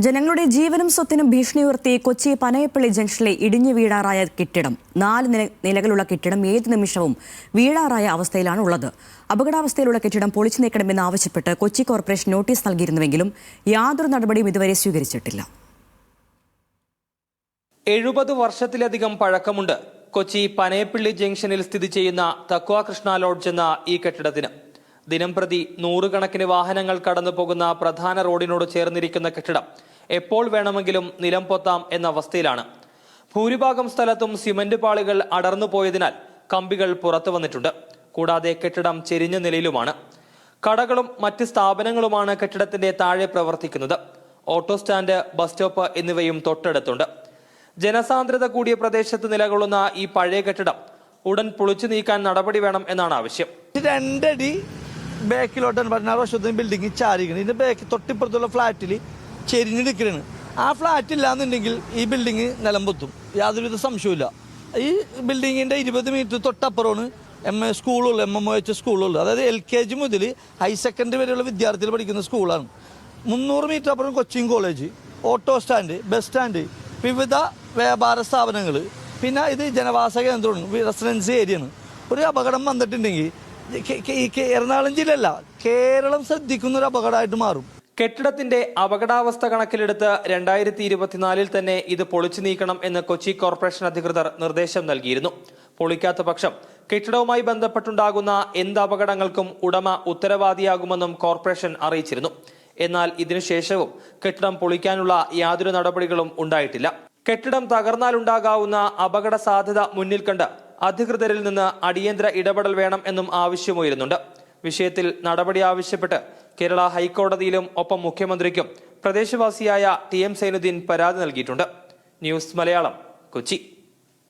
ജനങ്ങളുടെ ജീവനും സ്വത്തിനും ഭീഷണി ഉയർത്തി കൊച്ചി പനയപ്പള്ളി ജംഗ്ഷനിലെ ഇടിഞ്ഞു വീഴാറായ കെട്ടിടം 4 നിലകളുള്ള കെട്ടിടം ഏത് നിമിഷവും വീഴാറായ അവസ്ഥയിലാണ് ഉള്ളത്. അപകടാവസ്ഥയിലുള്ള കെട്ടിടം പൊളിച്ചു നീക്കണമെന്ന് ആവശ്യപ്പെട്ട് കൊച്ചി കോർപ്പറേഷൻ നോട്ടീസ് നൽകിയിരുന്നുവെങ്കിലും യാതൊരു നടപടിയും ഇതുവരെ സ്വീകരിച്ചിട്ടില്ല. 70 വർഷത്തിലധികം പഴക്കമുണ്ട് കൊച്ചി പനയപ്പള്ളി ജംഗ്ഷനിൽ സ്ഥിതി ചെയ്യുന്ന തക്വ കൃഷ്ണ ലോഡ്ജ് എന്ന ഈ കെട്ടിടത്തിന്. ദിനംപ്രതി 100 കണക്കിന് വാഹനങ്ങൾ കടന്നു പോകുന്ന പ്രധാന റോഡിനോട് ചേർന്നിരിക്കുന്ന കെട്ടിടം എപ്പോൾ വേണമെങ്കിലും നിലം പൊത്താം എന്ന അവസ്ഥയിലാണ്. ഭൂരിഭാഗം സ്ഥലത്തും സിമന്റ് പാളികൾ അടർന്നു പോയതിനാൽ കമ്പികൾ പുറത്തു വന്നിട്ടുണ്ട്. കൂടാതെ കെട്ടിടം ചെരിഞ്ഞ നിലയിലുമാണ്. കടകളും മറ്റ് സ്ഥാപനങ്ങളുമാണ് കെട്ടിടത്തിന്റെ താഴെ പ്രവർത്തിക്കുന്നത്. ഓട്ടോ സ്റ്റാൻഡ്, ബസ് സ്റ്റോപ്പ് എന്നിവയും തൊട്ടടുത്തുണ്ട്. ജനസാന്ദ്രത കൂടിയ പ്രദേശത്ത് നിലകൊള്ളുന്ന ഈ പഴയ കെട്ടിടം ഉടൻ പൊളിച്ചു നീക്കാൻ നടപടി വേണം എന്നാണ് ആവശ്യം. 2 അടി ബാക്കിലോട്ടാണ് 16 വർഷത്തിന് ബിൽഡിംഗ് ചാരിക്കണം. ഇതിന്റെ ബാക്ക് തൊട്ടിപ്പുറത്തുള്ള ഫ്ലാറ്റിൽ ചെരിഞ്ഞു നിൽക്കുകയാണ്. ആ ഫ്ലാറ്റ് ഇല്ലാന്നുണ്ടെങ്കിൽ ഈ ബിൽഡിംഗ് നിലംപൊത്തും, യാതൊരുവിധ സംശയമില്ല. ഈ ബിൽഡിങ്ങിന്റെ 20 മീറ്റർ തൊട്ടപ്പുറമാണ് സ്കൂളുകൾ, MMOH സ്കൂളുകൾ. അതായത് LKG മുതൽ ഹയർ സെക്കൻഡറി വരെയുള്ള വിദ്യാർത്ഥികൾ പഠിക്കുന്ന സ്കൂളാണ്. 300 മീറ്റർ അപ്പുറം Cochin college, auto stand, bus stand, വിവിധ വ്യാപാര സ്ഥാപനങ്ങൾ, പിന്നെ ഇത് ജനവാസ കേന്ദ്രമാണ്, റെസിഡൻസി ഏരിയയാണ്. ഒരു അപകടം വന്നിട്ടുണ്ടെങ്കിൽ എറണാകുളം ജില്ലയല്ല, കേരളം ശ്രദ്ധിക്കുന്ന ഒരു അപകടമായിട്ട് മാറും. കെട്ടിടത്തിന്റെ അപകടാവസ്ഥ കണക്കിലെടുത്ത് 2024 തന്നെ ഇത് പൊളിച്ചു നീക്കണം എന്ന് കൊച്ചി കോർപ്പറേഷൻ അധികൃതർ നിർദ്ദേശം നൽകിയിരുന്നു. പൊളിക്കാത്ത പക്ഷം കെട്ടിടവുമായി ബന്ധപ്പെട്ടുണ്ടാകുന്ന എന്ത് അപകടങ്ങൾക്കും ഉടമ ഉത്തരവാദിയാകുമെന്നും കോർപ്പറേഷൻ അറിയിച്ചിരുന്നു. എന്നാൽ ഇതിനുശേഷവും കെട്ടിടം പൊളിക്കാനുള്ള യാതൊരു നടപടികളും ഉണ്ടായിട്ടില്ല. കെട്ടിടം തകർന്നാലുണ്ടാകാവുന്ന അപകട സാധ്യത മുന്നിൽ കണ്ട് അധികൃതരിൽ നിന്ന് അടിയന്തര ഇടപെടൽ വേണം എന്നും ആവശ്യമുയരുന്നുണ്ട്. വിഷയത്തിൽ നടപടി ആവശ്യപ്പെട്ട് കേരള ഹൈക്കോടതിയിലും ഒപ്പം മുഖ്യമന്ത്രിക്കും പ്രദേശവാസിയായ TM സൈനുദ്ദീൻ പരാതി നൽകിയിട്ടുണ്ട്. ന്യൂസ് മലയാളം, കൊച്ചി.